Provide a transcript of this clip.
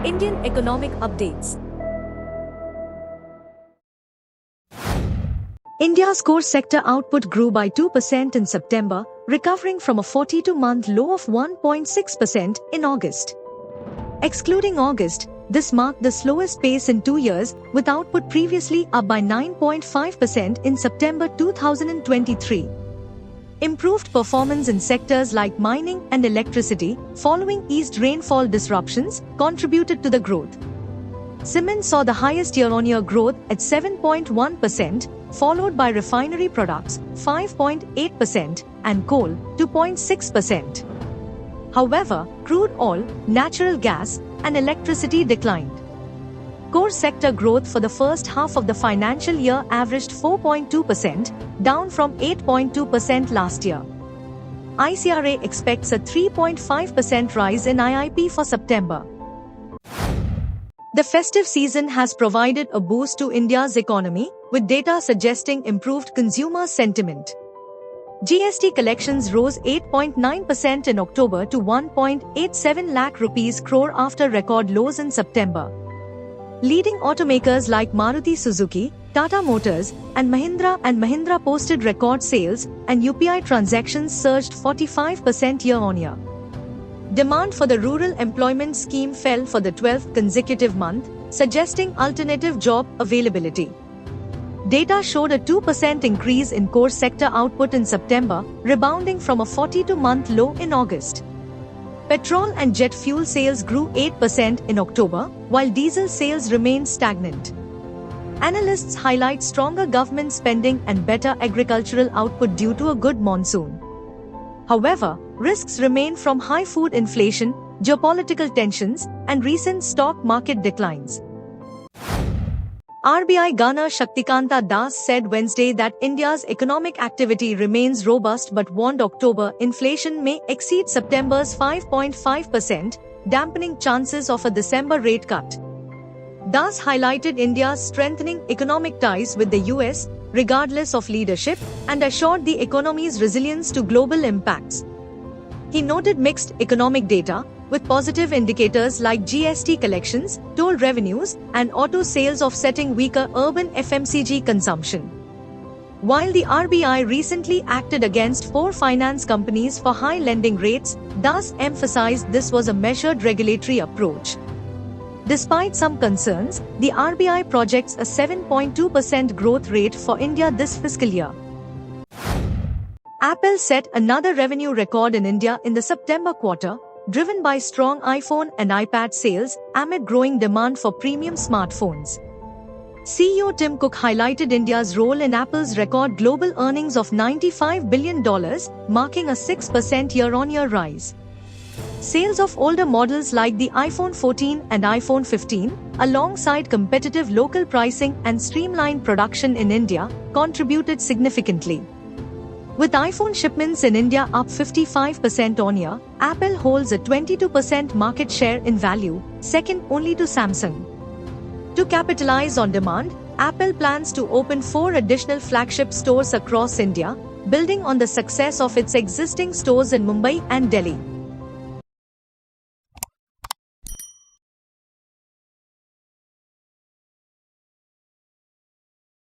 Indian economic updates. India's core sector output grew by 2% in September, recovering from a 42-month low of 1.6% in August. Excluding August, this marked the slowest pace in 2 years, with output previously up by 9.5% in September 2023. Improved performance in sectors like mining and electricity, following eased rainfall disruptions, contributed to the growth. Cement saw the highest year-on-year growth at 7.1%, followed by refinery products 5.8% and coal 2.6%. However, crude oil, natural gas, and electricity declined. Core sector growth for the first half of the financial year averaged 4.2%, down from 8.2% last year. ICRA expects a 3.5% rise in IIP for September. The festive season has provided a boost to India's economy, with data suggesting improved consumer sentiment. GST collections rose 8.9% in October to 1.87 lakh rupees crore after record lows in September. Leading automakers like Maruti Suzuki, Tata Motors, and Mahindra posted record sales, and UPI transactions surged 45% year-on-year. Demand for the Rural Employment Scheme fell for the 12th consecutive month, suggesting alternative job availability. Data showed a 2% increase in core sector output in September, rebounding from a 42-month low in August. Petrol and jet fuel sales grew 8% in October, while diesel sales remained stagnant. Analysts highlight stronger government spending and better agricultural output due to a good monsoon. However, risks remain from high food inflation, geopolitical tensions, and recent stock market declines. RBI Governor Shaktikanta Das said Wednesday that India's economic activity remains robust but warned October inflation may exceed September's 5.5%, dampening chances of a December rate cut. Das highlighted India's strengthening economic ties with the US, regardless of leadership, and assured the economy's resilience to global impacts. He noted mixed economic data, with positive indicators like GST collections, toll revenues, and auto sales offsetting weaker urban FMCG consumption. While the RBI recently acted against 4 finance companies for high lending rates, Das emphasized this was a measured regulatory approach. Despite some concerns, the RBI projects a 7.2% growth rate for India this fiscal year. Apple set another revenue record in India in the September quarter, driven by strong iPhone and iPad sales amid growing demand for premium smartphones. CEO Tim Cook highlighted India's role in Apple's record global earnings of $95 billion, marking a 6% year-on-year rise. Sales of older models like the iPhone 14 and iPhone 15, alongside competitive local pricing and streamlined production in India, contributed significantly. With iPhone shipments in India up 55% on year, Apple holds a 22% market share in value, second only to Samsung. To capitalize on demand, Apple plans to open 4 additional flagship stores across India, building on the success of its existing stores in Mumbai and Delhi.